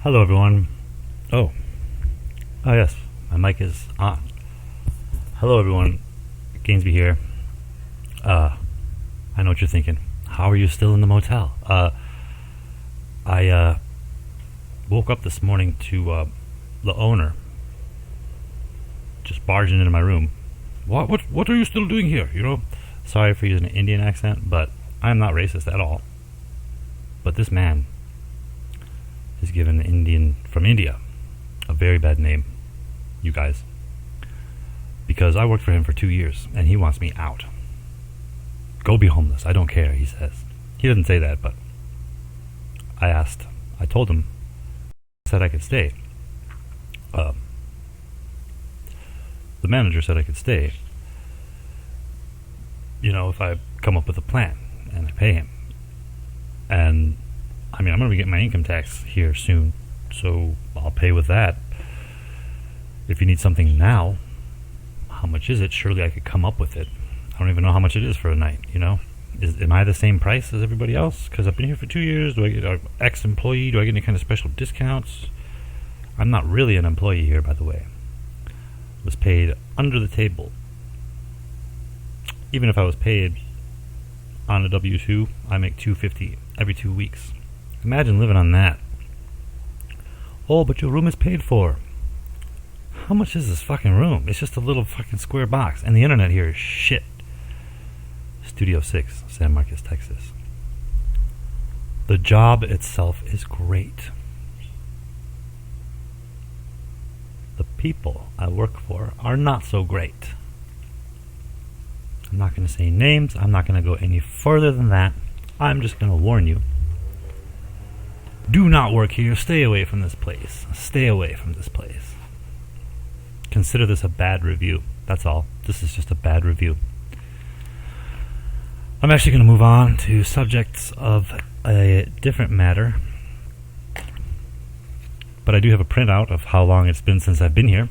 Hello everyone. Oh yes, my mic is on. Hello everyone, Gainsby here. I know what you're thinking. How are you still in the motel? I woke up this morning to the owner just barging into my room. What are you still doing here? You know, sorry for using an Indian accent, but I'm not racist at all. But this man is given an Indian from India a very bad name, you guys, because I worked for him for 2 years and he wants me out. Go be homeless, I don't care, he says. He doesn't say that, but I told him, said I could stay. The manager said I could stay, you know, if I come up with a plan and I pay him. And I mean, I'm going to be getting my income tax here soon, so I'll pay with that. If you need something now, how much is it? Surely I could come up with it. I don't even know how much it is for a night, you know? Am I the same price as everybody else? Because I've been here for 2 years. Do I get an ex-employee? Do I get any kind of special discounts? I'm not really an employee here, by the way. I was paid under the table. Even if I was paid on a W-2, I make $250 every 2 weeks. Imagine living on that. Oh, but your room is paid for. How much is this fucking room? It's just a little fucking square box. And the internet here is shit. Studio 6, San Marcos, Texas. The job itself is great. The people I work for are not so great. I'm not going to say names. I'm not going to go any further than that. I'm just going to warn you. Do not work here. Stay away from this place. Stay away from this place. Consider this a bad review. That's all. This is just a bad review. I'm actually going to move on to subjects of a different matter. But I do have a printout of how long it's been since I've been here.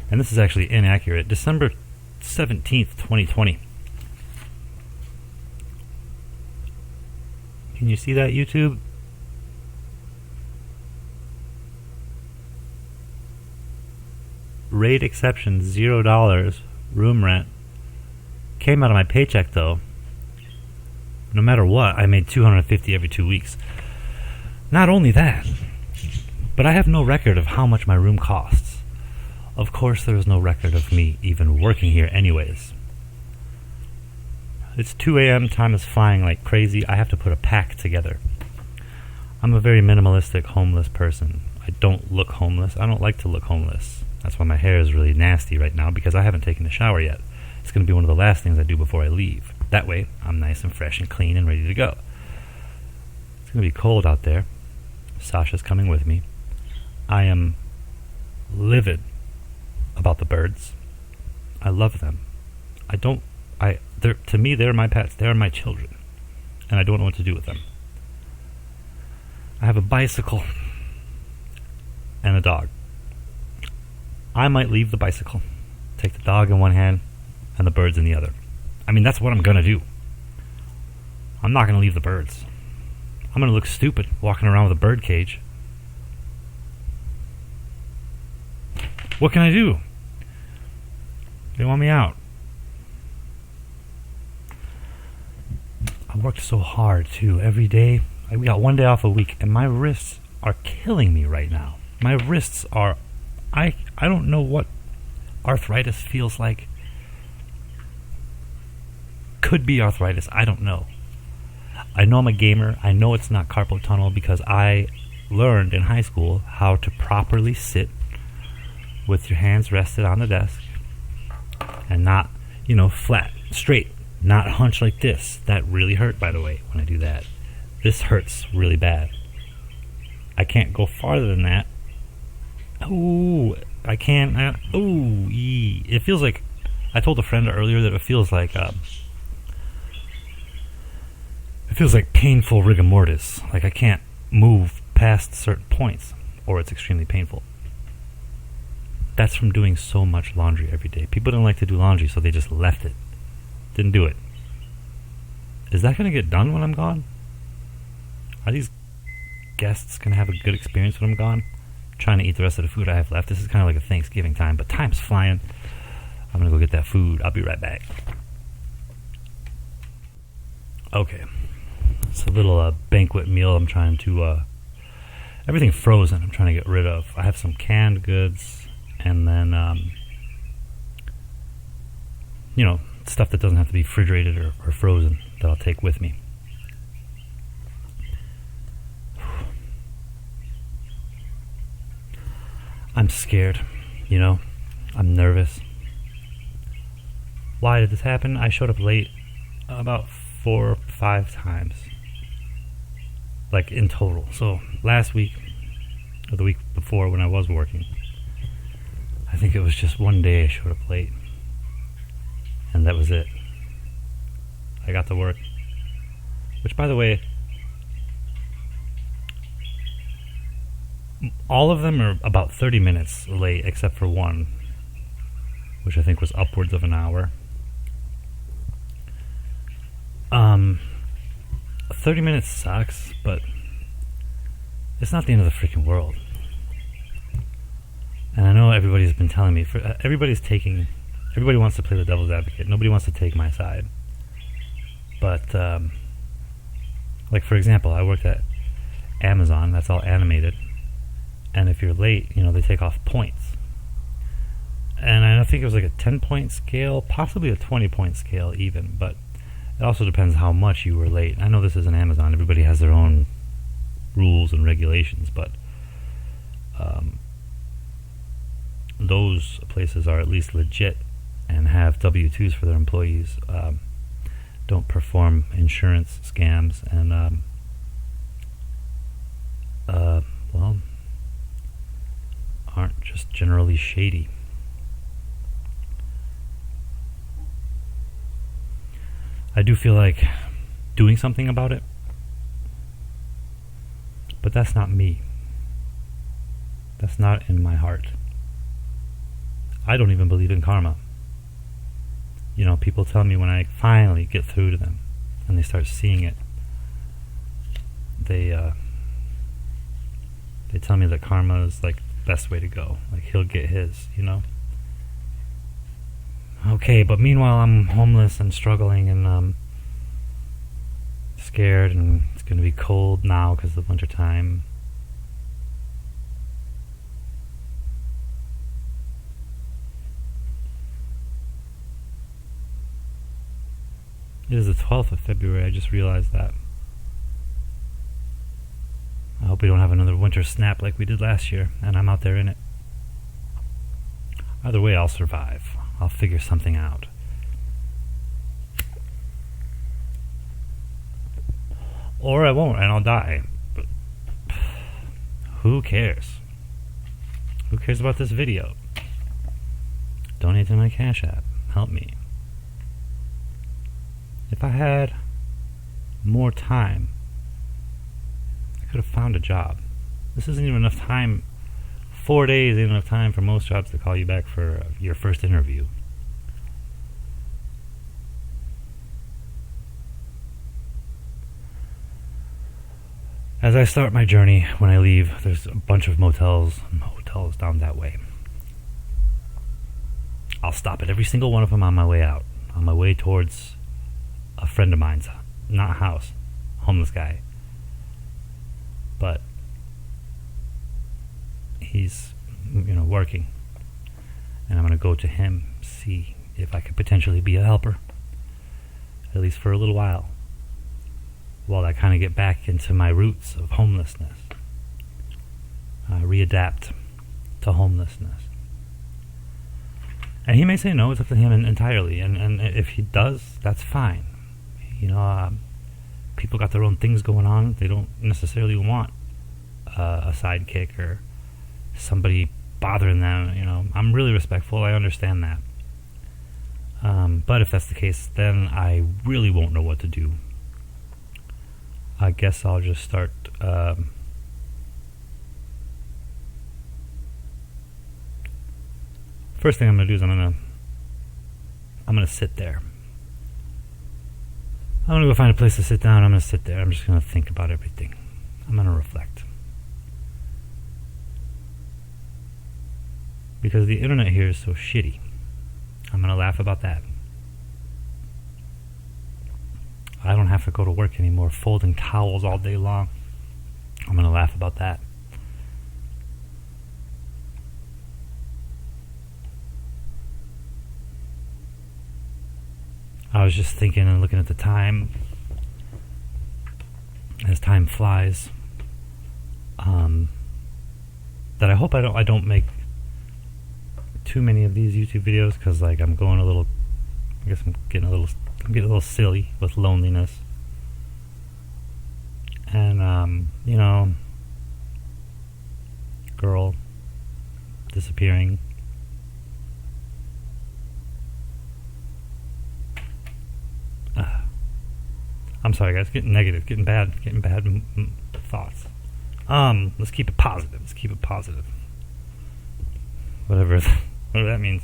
And this is actually inaccurate. December 17th, 2020. Can you see that, YouTube? Rate exception, $0, room rent. Came out of my paycheck though. No matter what, I made $250 every 2 weeks. Not only that, but I have no record of how much my room costs. Of course there is no record of me even working here anyways. It's 2 a.m., time is flying like crazy. I have to put a pack together. I'm a very minimalistic homeless person. I don't look homeless. I don't like to look homeless. That's why my hair is really nasty right now, because I haven't taken a shower yet. It's going to be one of the last things I do before I leave. That way, I'm nice and fresh and clean and ready to go. It's going to be cold out there. Sasha's coming with me. I am livid about the birds. I love them. To me, they're my pets. They're my children. And I don't know what to do with them. I have a bicycle and a dog. I might leave the bicycle, take the dog in one hand, and the birds in the other. I mean, that's what I'm going to do. I'm not going to leave the birds. I'm going to look stupid walking around with a bird cage. What can I do? They want me out. I worked so hard, too, every day. We got 1 day off a week, and my wrists are killing me right now. My wrists are... I don't know what arthritis feels like. Could be arthritis. I don't know. I know I'm a gamer. I know it's not carpal tunnel because I learned in high school how to properly sit with your hands rested on the desk and not, flat, straight, not hunched like this. That really hurt, by the way, when I do that. this hurts really bad. I can't go farther than that. Ooh, I can't. It feels like, I told a friend earlier that it feels like painful rigor mortis. Like I can't move past certain points, or it's extremely painful. That's from doing so much laundry every day. People didn't like to do laundry, so they just left it. Didn't do it. Is that going to get done when I'm gone? Are these guests going to have a good experience when I'm gone? Trying to eat the rest of the food I have left. This is kind of like a Thanksgiving time, but time's flying. I'm going to go get that food. I'll be right back. Okay. It's a little banquet meal. I'm trying to... everything frozen I'm trying to get rid of. I have some canned goods, and then, stuff that doesn't have to be refrigerated or frozen that I'll take with me. I'm scared, I'm nervous. Why did this happen? I showed up late about 4 or 5 times. Like in total. So last week, or the week before when I was working, I think it was just one day I showed up late. And that was it. I got to work. Which, by the way, all of them are about 30 minutes late, except for one, which I think was upwards of an hour. 30 minutes sucks, but it's not the end of the freaking world. And I know everybody's been telling me, everybody wants to play the devil's advocate. Nobody wants to take my side. But, like for example, I worked at Amazon. That's all animated. And if you're late, they take off points. And I think it was like a 10-point scale, possibly a 20-point scale even. But it also depends how much you were late. I know this isn't Amazon. Everybody has their own rules and regulations. But those places are at least legit and have W-2s for their employees. Don't perform insurance scams and aren't just generally shady. I do feel like doing something about it, but that's not me. That's not in my heart. I don't even believe in karma. People tell me when I finally get through to them and they start seeing it, they tell me that karma is like the best way to go. Like he'll get his, Okay, but meanwhile I'm homeless and struggling and scared, and it's going to be cold now because of the winter time. It is the 12th of February, I just realized that. I hope we don't have another winter snap like we did last year, and I'm out there in it. Either way, I'll survive. I'll figure something out. Or I won't, and I'll die. But who cares? Who cares about this video? Donate to my Cash App. Help me. If I had more time, I could have found a job. This isn't even enough time. 4 days isn't enough time for most jobs to call you back for your first interview. As I start my journey, when I leave, there's a bunch of motels and hotels down that way. I'll stop at every single one of them on my way out, on my way towards a friend of mine's, not house, homeless guy. But he's, working. And I'm going to go to him, see if I could potentially be a helper. At least for a little while I kind of get back into my roots of homelessness. Readapt to homelessness. And he may say no, it's up to him entirely. And if he does, that's fine. people got their own things going on. They don't necessarily want a sidekick or somebody bothering them. You know, I'm really respectful. I understand that. But if that's the case, then I really won't know what to do. I guess I'll just start first thing I'm gonna do is I'm gonna sit there. I'm gonna go find a place to sit down. I'm gonna sit there. I'm just gonna think about everything. I'm gonna reflect. Because the internet here is so shitty. I'm gonna laugh about that. I don't have to go to work anymore folding towels all day long. I'm gonna laugh about that. I was just thinking and looking at the time as time flies, that I hope I don't make too many of these YouTube videos, because like I'm getting a little silly with loneliness, and you know, girl disappearing. I'm sorry, guys. Getting negative, getting bad thoughts. Let's keep it positive. Whatever that means.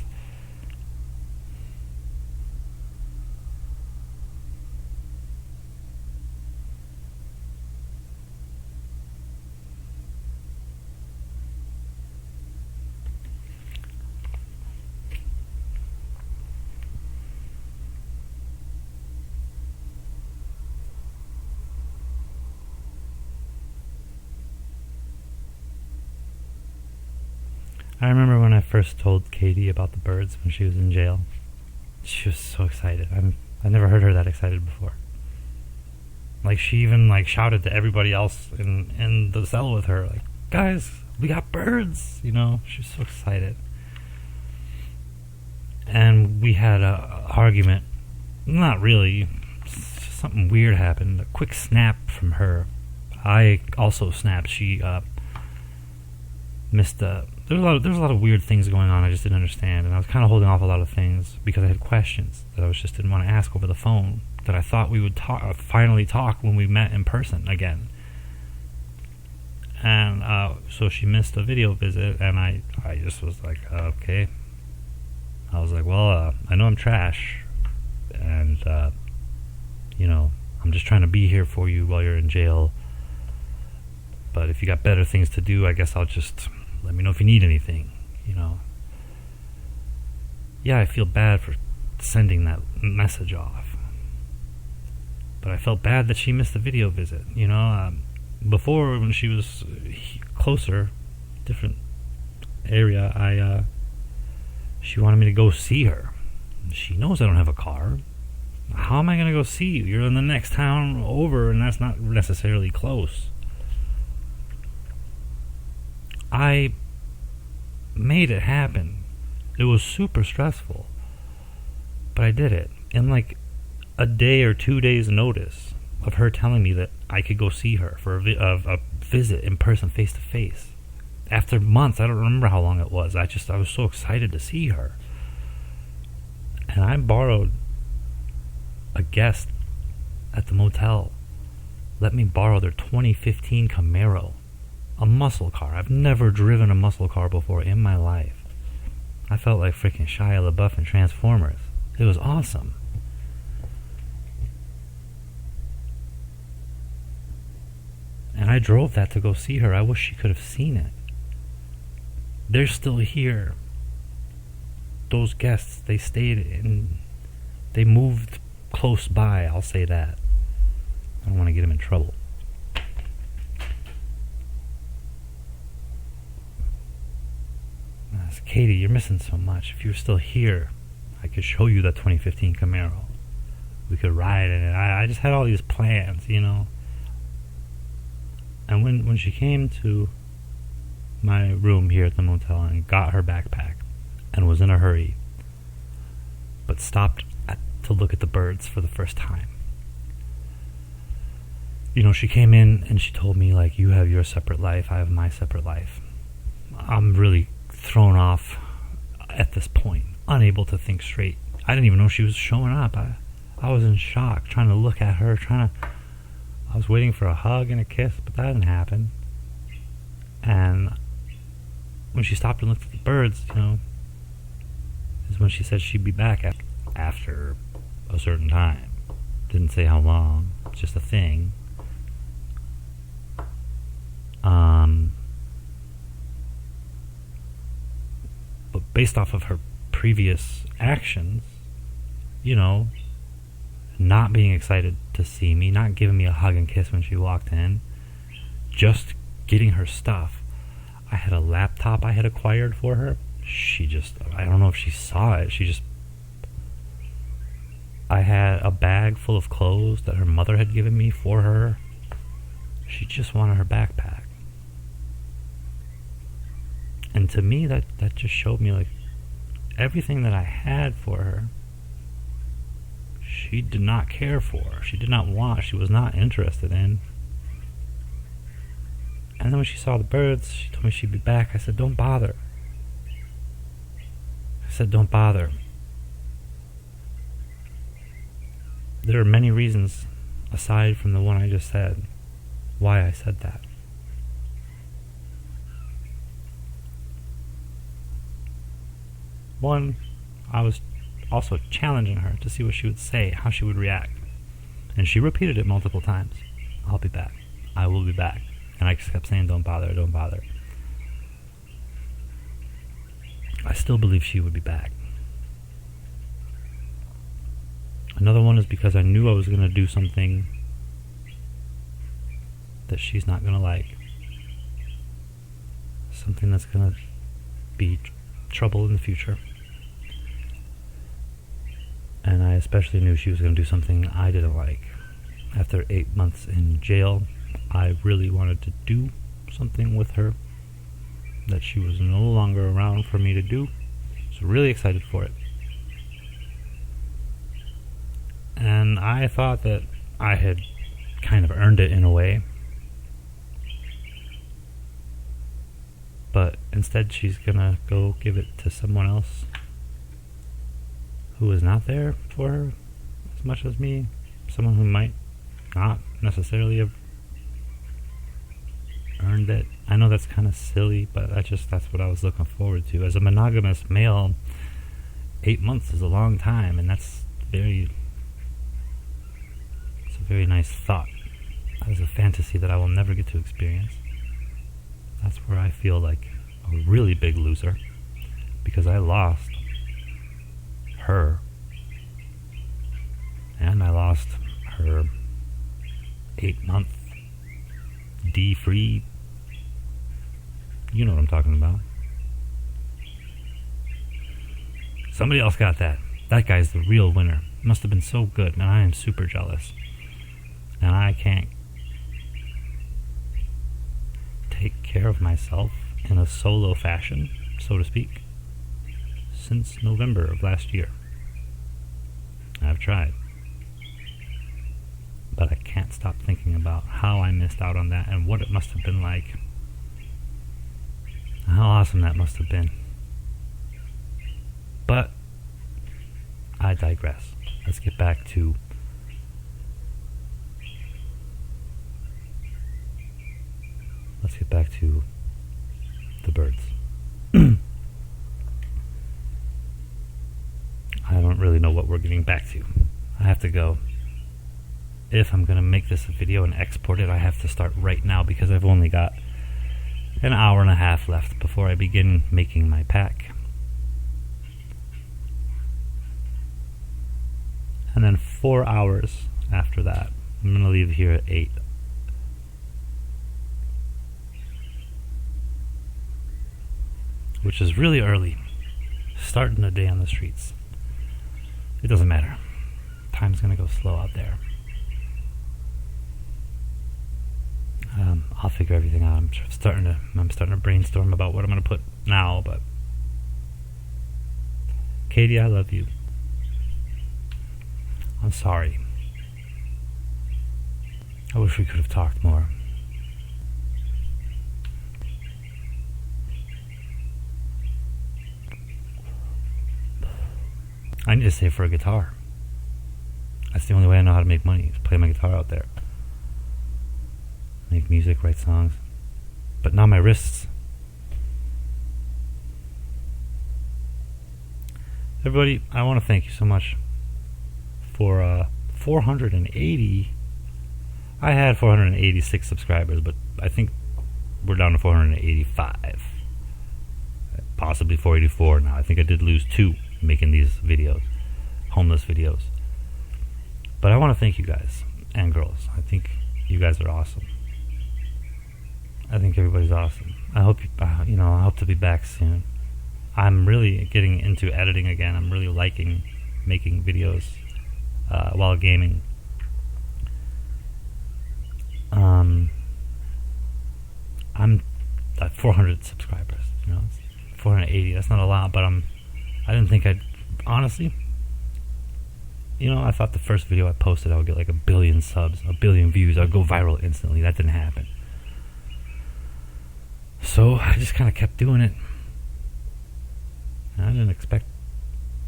I remember when I first told Katie about the birds when she was in jail. She was so excited. I never heard her that excited before. Like, she even like shouted to everybody else in the cell with her, like, guys, we got birds, you know. She was so excited. And we had a argument. Not really. Something weird happened. A quick snap from her. I also snapped. She missed a... There was a lot of weird things going on I just didn't understand, and I was kind of holding off a lot of things because I had questions that I just didn't want to ask over the phone, that I thought we would finally talk when we met in person again. And so she missed a video visit, and I just was like, okay. I was like, well, I know I'm trash, and you know, I'm just trying to be here for you while you're in jail, but if you got better things to do, I guess I'll just... let me know if you need anything, you know. Yeah, I feel bad for sending that message off. But I felt bad that she missed the video visit, you know. Before, when she was closer, different area, she wanted me to go see her. She knows I don't have a car. How am I going to go see you? You're in the next town over, and that's not necessarily close. I made it happen. It was super stressful, but I did it in like a day or 2 days notice of her telling me that I could go see her for a visit in person, face to face. After months, I don't remember how long it was. I was so excited to see her. And I borrowed a guest at the motel. Let me borrow their 2015 Camaro. A muscle car. I've never driven a muscle car before in my life. I felt like freaking Shia LaBeouf in Transformers. It was awesome. And I drove that to go see her. I wish she could have seen it. They're still here. Those guests, they stayed in... They moved close by, I'll say that. I don't want to get them in trouble. Katie, you're missing so much. If you were still here, I could show you that 2015 Camaro. We could ride in it. I just had all these plans, you know. And when she came to my room here at the motel and got her backpack and was in a hurry, but stopped to look at the birds for the first time, she came in and she told me, like, you have your separate life, I have my separate life. I'm really thrown off at this point, unable to think straight. I didn't even know she was showing up. I was in shock, trying to look at her, I was waiting for a hug and a kiss, but that didn't happen. And when she stopped and looked at the birds, is when she said she'd be back after a certain time. Didn't say how long, just a thing. But based off of her previous actions, not being excited to see me, not giving me a hug and kiss when she walked in, just getting her stuff. I had a laptop I had acquired for her. I don't know if she saw it. I had a bag full of clothes that her mother had given me for her. She just wanted her backpack. And to me, that just showed me, like, everything that I had for her, she did not care for. She did not want. She was not interested in. And then when she saw the birds, she told me she'd be back. I said, don't bother. Don't bother. There are many reasons, aside from the one I just said, why I said that. One, I was also challenging her to see what she would say, how she would react. And she repeated it multiple times. I'll be back. I will be back. And I just kept saying, don't bother, don't bother. I still believe she would be back. Another one is because I knew I was going to do something that she's not going to like. Something that's going to be trouble in the future. And I especially knew she was going to do something I didn't like. After 8 months in jail, I really wanted to do something with her that she was no longer around for me to do. So really excited for it. And I thought that I had kind of earned it in a way. But instead she's gonna go give it to someone else who is not there for her as much as me. Someone who might not necessarily have earned it. I know that's kind of silly, but that's what I was looking forward to. As a monogamous male, 8 months is a long time, and it's a very nice thought. That is a fantasy that I will never get to experience. That's where I feel like a really big loser, because I lost her, and I lost her 8-month D-free. You know what I'm talking about. Somebody else got that. That guy's the real winner. Must have been so good, and I am super jealous. And I can't take care of myself in a solo fashion, so to speak, since November of last year. I've tried. But I can't stop thinking about how I missed out on that and what it must have been like. How awesome that must have been. But I digress. Let's get back to the birds. I don't really know what we're getting back to. I have to go. If I'm going to make this a video and export it, I have to start right now, because I've only got an hour and a half left before I begin making my pack. And then 4 hours after that. I'm going to leave here at 8. Which is really early. Starting the day on the streets. It doesn't matter. Time's going to go slow out there. I'll figure everything out. I'm starting to brainstorm about what I'm going to put now, but Katie, I love you. I'm sorry. I wish we could have talked more. I need to save for a guitar. That's the only way I know how to make money, is play my guitar out there. Make music, write songs. But not my wrists. Everybody, I want to thank you so much for 480. I had 486 subscribers, but I think we're down to 485. Possibly 484 now. I think I did lose 2 making these videos, homeless videos. But I want to thank you guys and girls. I think you guys are awesome. I think everybody's awesome. I hope I hope to be back soon. I'm really getting into editing again. I'm really liking making videos while gaming. I'm at 400 subscribers. 480. That's not a lot, but I didn't think I'd honestly. I thought the first video I posted I would get like 1 billion subs, 1 billion views. I'd go viral instantly. That didn't happen. So I just kind of kept doing it. I didn't expect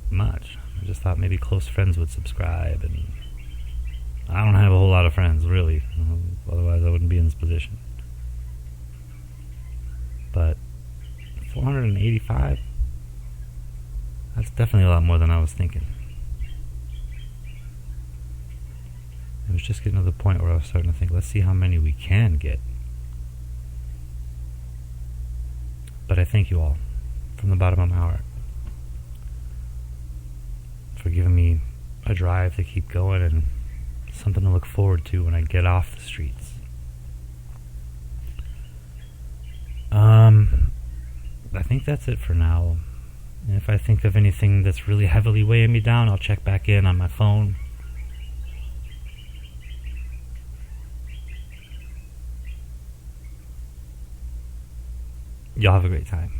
much. I just thought maybe close friends would subscribe, and I don't have a whole lot of friends, really. Otherwise I wouldn't be in this position. But 485, that's definitely a lot more than I was thinking. It was just getting to the point where I was starting to think, let's see how many we can get. But I thank you all from the bottom of my heart for giving me a drive to keep going and something to look forward to when I get off the streets. I think that's it for now. And if I think of anything that's really heavily weighing me down, I'll check back in on my phone. Y'all have a great time.